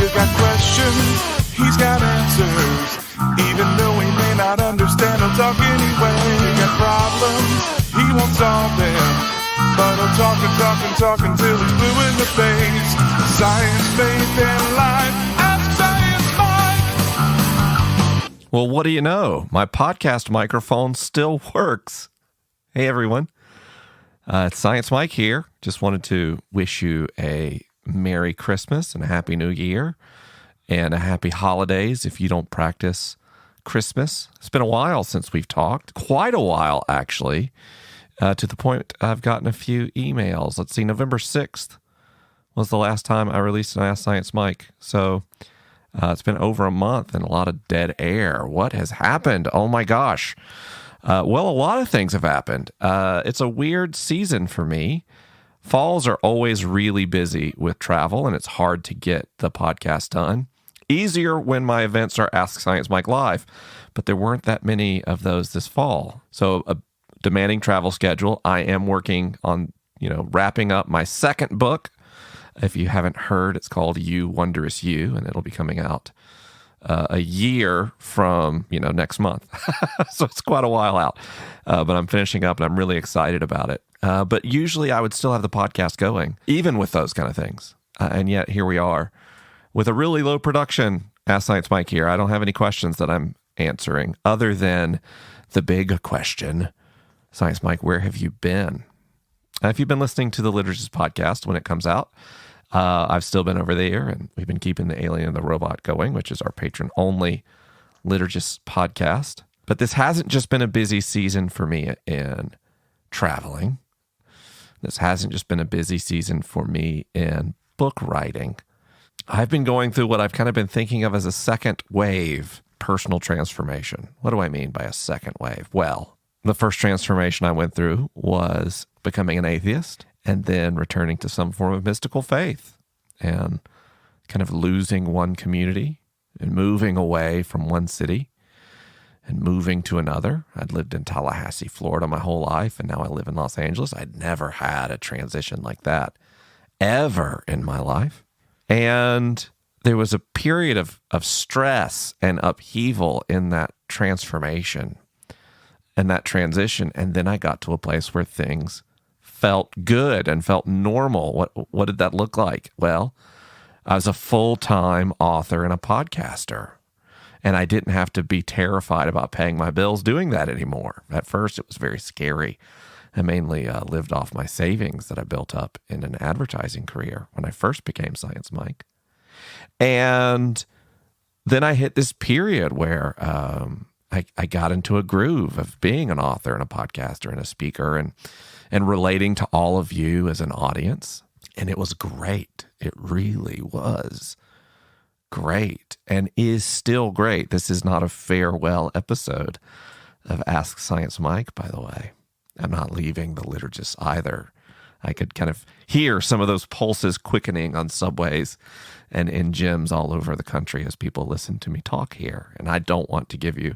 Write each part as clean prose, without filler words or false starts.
You got questions, he's got answers. Even though he may not understand, he'll talk anyway. You got problems, he won't solve them. But he'll talk and talk and talk until he's blue in the face. Science, faith, and life. Ask Science Mike. Well, what do you know? My podcast microphone still works. Hey, everyone. It's Science Mike here. Just wanted to wish you a Merry Christmas and a Happy New Year and a Happy Holidays if you don't practice Christmas. It's been a while since we've talked. Quite a while, actually. To the point I've gotten a few emails. Let's see, November 6th was the last time I released an Ask Science Mike. So it's been over a month and a lot of dead air. What has happened? Oh my gosh. Well, a lot of things have happened. It's a weird season for me. Falls are always really busy with travel, and it's hard to get the podcast done. Easier when my events are Ask Science Mike Live, but there weren't that many of those this fall. So a demanding travel schedule. I am working on, wrapping up my second book. If you haven't heard, it's called You Wondrous You, and it'll be coming out a year from, next month. So it's quite a while out, but I'm finishing up and I'm really excited about it. But usually I would still have the podcast going, even with those kind of things. And yet here we are with a really low production Ask Science Mike here. I don't have any questions that I'm answering other than the big question. Science Mike, where have you been? If you've been listening to the Liturgist podcast when it comes out, I've still been over there, and we've been keeping the Alien and the Robot going, which is our patron-only Liturgist podcast. But this hasn't just been a busy season for me in traveling. This hasn't just been a busy season for me in book writing. I've been going through what I've kind of been thinking of as a second wave personal transformation. What do I mean by a second wave? Well, the first transformation I went through was becoming an atheist and then returning to some form of mystical faith and kind of losing one community and moving away from one city and moving to another. I'd lived in Tallahassee, Florida my whole life, and now I live in Los Angeles. I'd never had a transition like that ever in my life. And there was a period of stress and upheaval in that transformation and that transition. And then I got to a place where things felt good and felt normal. What did that look like? Well, I was a full-time author and a podcaster, and I didn't have to be terrified about paying my bills doing that anymore. At first, it was very scary. I mainly lived off my savings that I built up in an advertising career when I first became Science Mike. And then I hit this period where I got into a groove of being an author and a podcaster and a speaker and relating to all of you as an audience. And it was great. It really was great and is still great. This is not a farewell episode of Ask Science Mike, by the way. I'm not leaving the Liturgist either. I could kind of hear some of those pulses quickening on subways and in gyms all over the country as people listen to me talk here. And I don't want to give you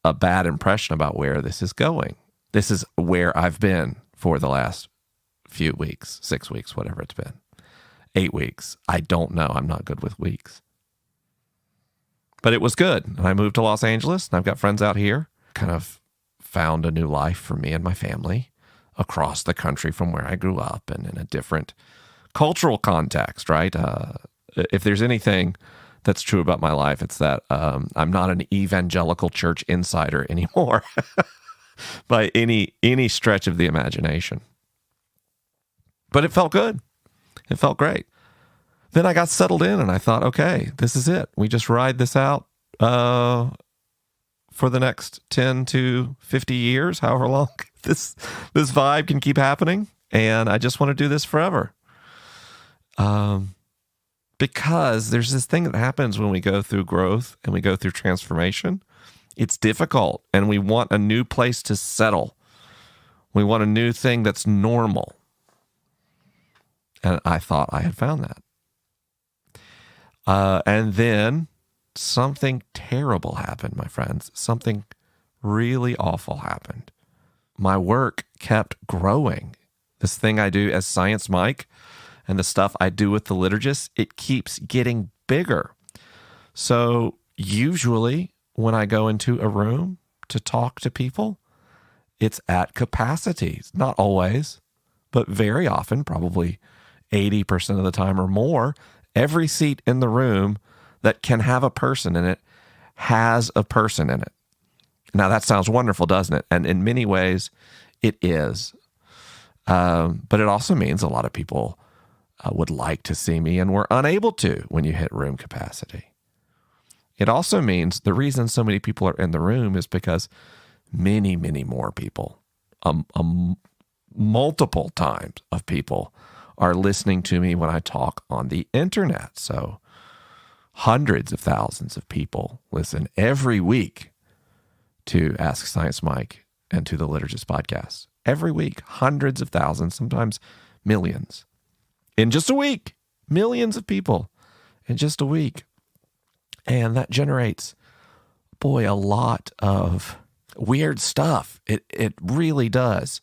a bad impression about where this is going. This is where I've been for the last few weeks, 6 weeks, whatever it's been, 8 weeks. I don't know. I'm not good with weeks. But it was good. And I moved to Los Angeles, and I've got friends out here. Kind of found a new life for me and my family across the country from where I grew up and in a different cultural context, right? If there's anything that's true about my life, it's that I'm not an evangelical church insider anymore by any stretch of the imagination. But it felt good. It felt great. Then I got settled in and I thought, okay, this is it. We just ride this out for the next 10 to 50 years, however long this vibe can keep happening. And I just want to do this forever. Because there's this thing that happens when we go through growth and we go through transformation. It's difficult, and we want a new place to settle. We want a new thing that's normal. And I thought I had found that. And then something terrible happened, my friends. Something really awful happened. My work kept growing. This thing I do as Science Mike and the stuff I do with the Liturgist, it keeps getting bigger. So usually when I go into a room to talk to people, it's at capacity. Not always, but very often, probably 80% of the time or more, every seat in the room that can have a person in it has a person in it. Now that sounds wonderful, doesn't it? And in many ways, it is. But it also means a lot of people would like to see me and were unable to when you hit room capacity. It also means the reason so many people are in the room is because many, many more people, multiple times of people are listening to me when I talk on the internet. So hundreds of thousands of people listen every week to Ask Science Mike and to the Liturgist podcast. Every week, hundreds of thousands, sometimes millions. In just a week, millions of people in just a week. And that generates, boy, a lot of weird stuff. It really does.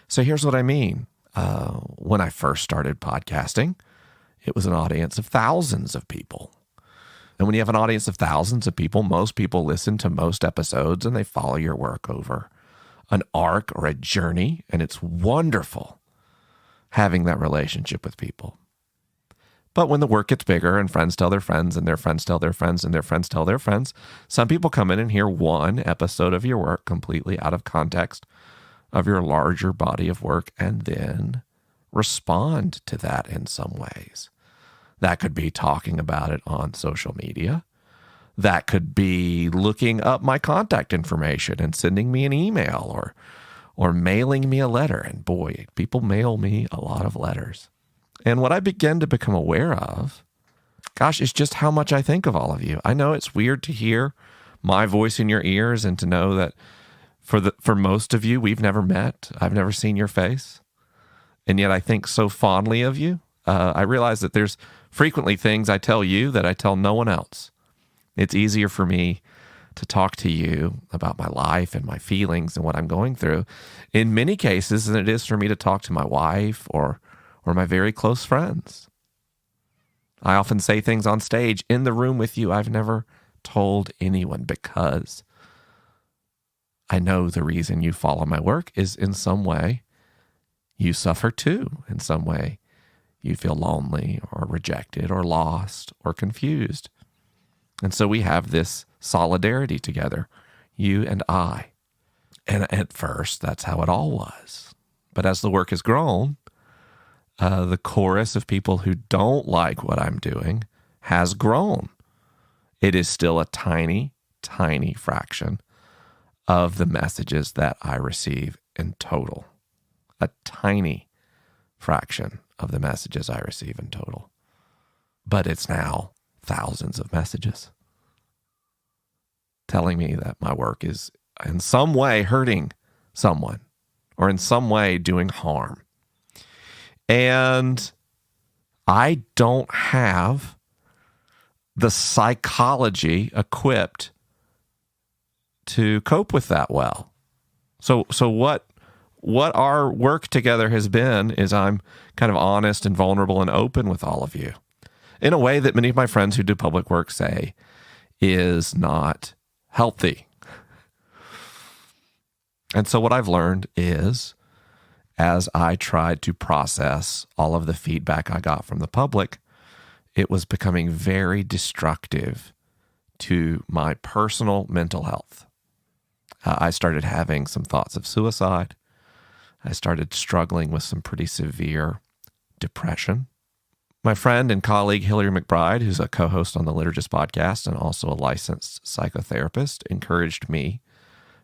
So here's what I mean. When I first started podcasting, it was an audience of thousands of people. And when you have an audience of thousands of people, most people listen to most episodes and they follow your work over an arc or a journey. And it's wonderful having that relationship with people. But when the work gets bigger and friends tell their friends and their friends tell their friends and their friends tell their friends, some people come in and hear one episode of your work completely out of context of your larger body of work and then respond to that in some ways. That could be talking about it on social media. That could be looking up my contact information and sending me an email or mailing me a letter. And boy, people mail me a lot of letters. And what I begin to become aware of, gosh, is just how much I think of all of you. I know it's weird to hear my voice in your ears and to know that for most of you, we've never met. I've never seen your face. And yet I think so fondly of you. I realize that there's frequently things I tell you that I tell no one else. It's easier for me to talk to you about my life and my feelings and what I'm going through in many cases than it is for me to talk to my wife or my very close friends. I often say things on stage in the room with you I've never told anyone because I know the reason you follow my work is in some way you suffer too. In some way you feel lonely or rejected or lost or confused. And so we have this solidarity together, you and I. And at first, that's how it all was. But as the work has grown, the chorus of people who don't like what I'm doing has grown. It is still a tiny, tiny fraction of the messages that I receive in total. A tiny fraction of the messages I receive in total. But it's now thousands of messages telling me that my work is in some way hurting someone or in some way doing harm. And I don't have the psychology equipped to cope with that well. So what our work together has been is I'm kind of honest and vulnerable and open with all of you in a way that many of my friends who do public work say is not healthy. And so what I've learned is, as I tried to process all of the feedback I got from the public, it was becoming very destructive to my personal mental health. I started having some thoughts of suicide. I started struggling with some pretty severe depression. My friend and colleague Hillary McBride, who's a co-host on the Liturgist podcast and also a licensed psychotherapist, encouraged me,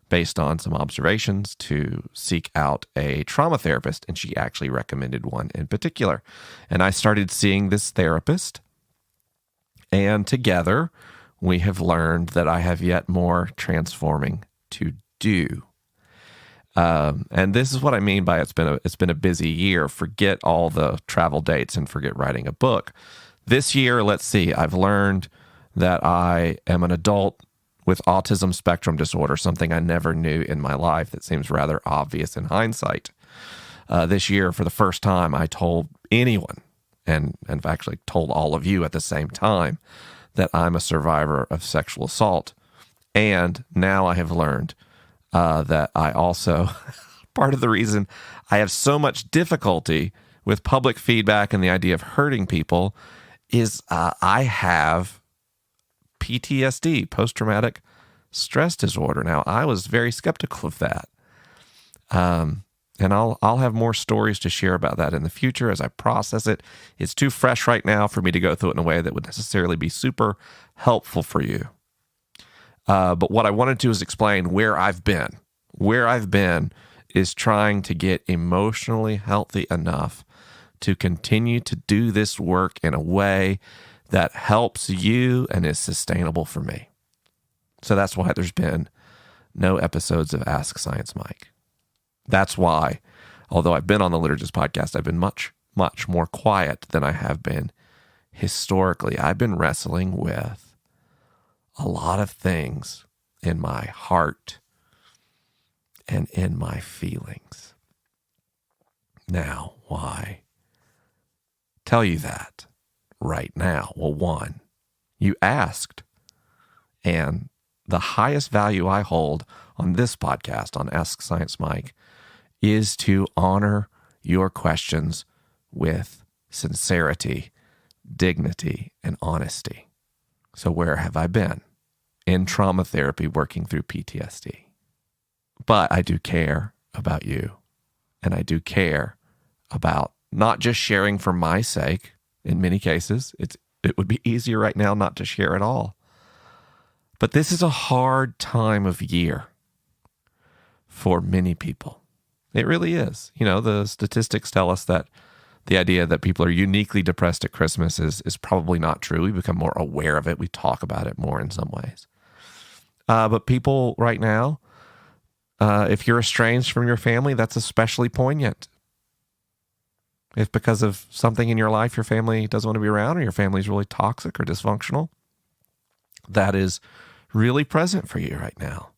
based on some observations, to seek out a trauma therapist, and she actually recommended one in particular. And I started seeing this therapist, and together we have learned that I have yet more transforming to do. And this is what I mean by it's been a busy year. Forget all the travel dates and forget writing a book. This year, let's see, I've learned that I am an adult with autism spectrum disorder, something I never knew in my life that seems rather obvious in hindsight. This year, for the first time, I told anyone and I've actually told all of you at the same time that I'm a survivor of sexual assault. And now I have learned that I also, part of the reason I have so much difficulty with public feedback and the idea of hurting people is I have PTSD, post-traumatic stress disorder. Now, I was very skeptical of that. And I'll have more stories to share about that in the future as I process it. It's too fresh right now for me to go through it in a way that would necessarily be super helpful for you. But what I wanted to is explain where I've been. Where I've been is trying to get emotionally healthy enough to continue to do this work in a way that helps you and is sustainable for me. So that's why there's been no episodes of Ask Science Mike. That's why, although I've been on the Liturgist podcast, I've been much, much more quiet than I have been historically. I've been wrestling with a lot of things in my heart and in my feelings. Now, why tell you that right now? Well, one, you asked, and the highest value I hold on this podcast, on Ask Science Mike, is to honor your questions with sincerity, dignity, and honesty. So where have I been? In trauma therapy, working through PTSD. But I do care about you, and I do care about not just sharing for my sake. In many cases, it would be easier right now not to share at all. But this is a hard time of year for many people. It really is. You know, the statistics tell us that the idea that people are uniquely depressed at Christmas is probably not true. We become more aware of it. We talk about it more in some ways. But people right now, if you're estranged from your family, that's especially poignant. If because of something in your life, your family doesn't want to be around, or your family is really toxic or dysfunctional, that is really present for you right now.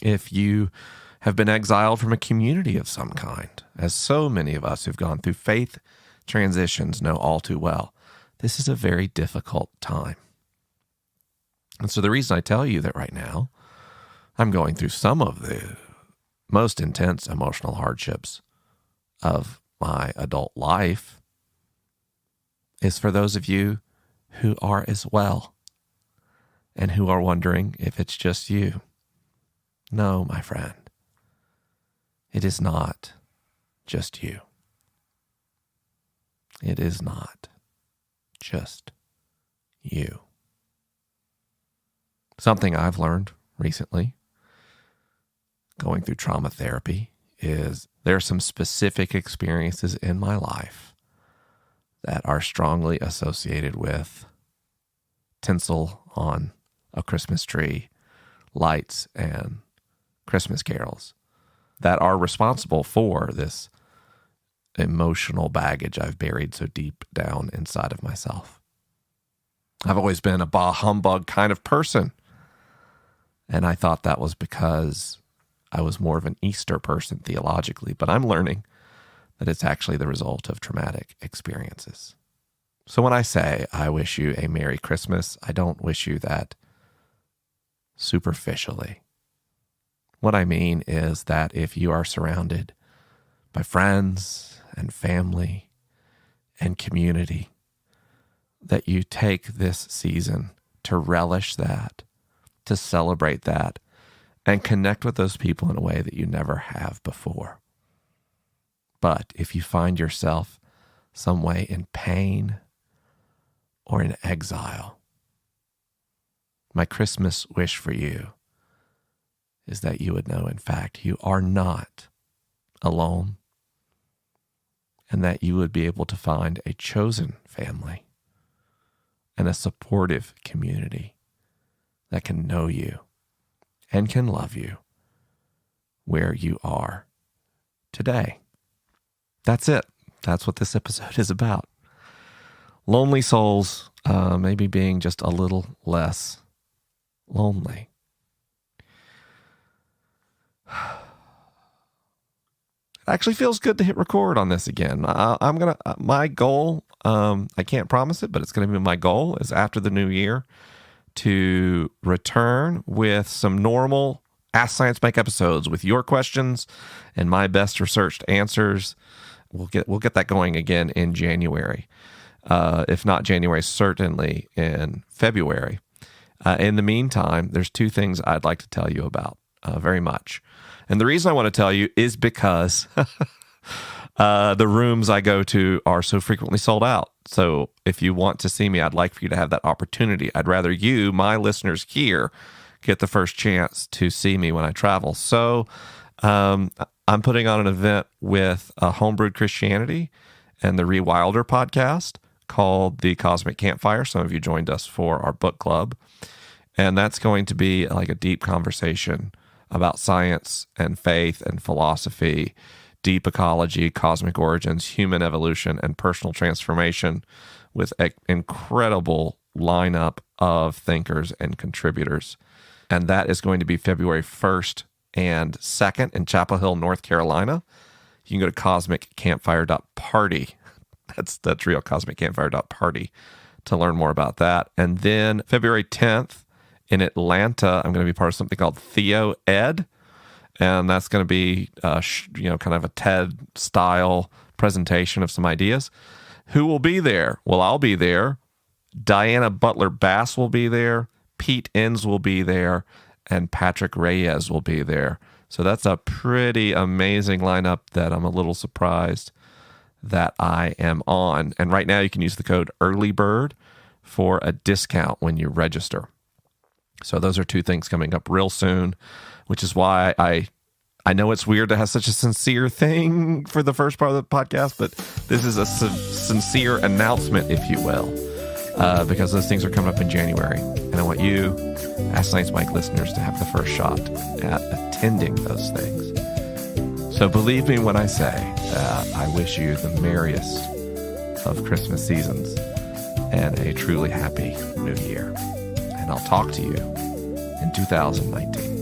If you have been exiled from a community of some kind, as so many of us who've gone through faith transitions know all too well, this is a very difficult time. And so the reason I tell you that right now, I'm going through some of the most intense emotional hardships of my adult life is for those of you who are as well and who are wondering if it's just you. No, my friend, it is not just you. It is not just you. Something I've learned recently going through trauma therapy is there are some specific experiences in my life that are strongly associated with tinsel on a Christmas tree, lights, and Christmas carols that are responsible for this emotional baggage I've buried so deep down inside of myself. I've always been a bah humbug kind of person, and I thought that was because I was more of an Easter person theologically, but I'm learning that it's actually the result of traumatic experiences. So when I say I wish you a Merry Christmas, I don't wish you that superficially. What I mean is that if you are surrounded by friends and family and community, that you take this season to relish that, to celebrate that, and connect with those people in a way that you never have before. But if you find yourself some way in pain or in exile, my Christmas wish for you is that you would know, in fact, you are not alone, and that you would be able to find a chosen family and a supportive community that can know you and can love you where you are today. That's it. That's what this episode is about. Lonely souls, maybe being just a little less lonely. actually feels good to hit record on this again. My goal, I can't promise it, but it's going to be my goal is after the new year to return with some normal Ask Science Mike episodes with your questions and my best researched answers. We'll get that going again in January. If not January, certainly in February. In the meantime, there's two things I'd like to tell you about very much. And the reason I want to tell you is because the rooms I go to are so frequently sold out. So if you want to see me, I'd like for you to have that opportunity. I'd rather you, my listeners here, get the first chance to see me when I travel. So I'm putting on an event with Homebrewed Christianity and the Rewilder podcast called The Cosmic Campfire. Some of you joined us for our book club. And that's going to be like a deep conversation about science and faith and philosophy, deep ecology, cosmic origins, human evolution, and personal transformation with an incredible lineup of thinkers and contributors. And that is going to be February 1st and 2nd in Chapel Hill, North Carolina. You can go to cosmiccampfire.party. That's real, cosmiccampfire.party to learn more about that. And then February 10th in Atlanta, I'm going to be part of something called Theo Ed. And that's going to be, kind of a TED-style presentation of some ideas. Who will be there? Well, I'll be there. Diana Butler-Bass will be there. Pete Enns will be there, and Patrick Reyes will be there. So that's a pretty amazing lineup that I'm a little surprised that I am on. And right now you can use the code EARLYBIRD for a discount when you register. So those are two things coming up real soon, which is why I know it's weird to have such a sincere thing for the first part of the podcast, but this is a sincere announcement, if you will. Because those things are coming up in January. And I want you, Ask Science Mike listeners, to have the first shot at attending those things. So believe me when I say I wish you the merriest of Christmas seasons and a truly happy new year. And I'll talk to you in 2019.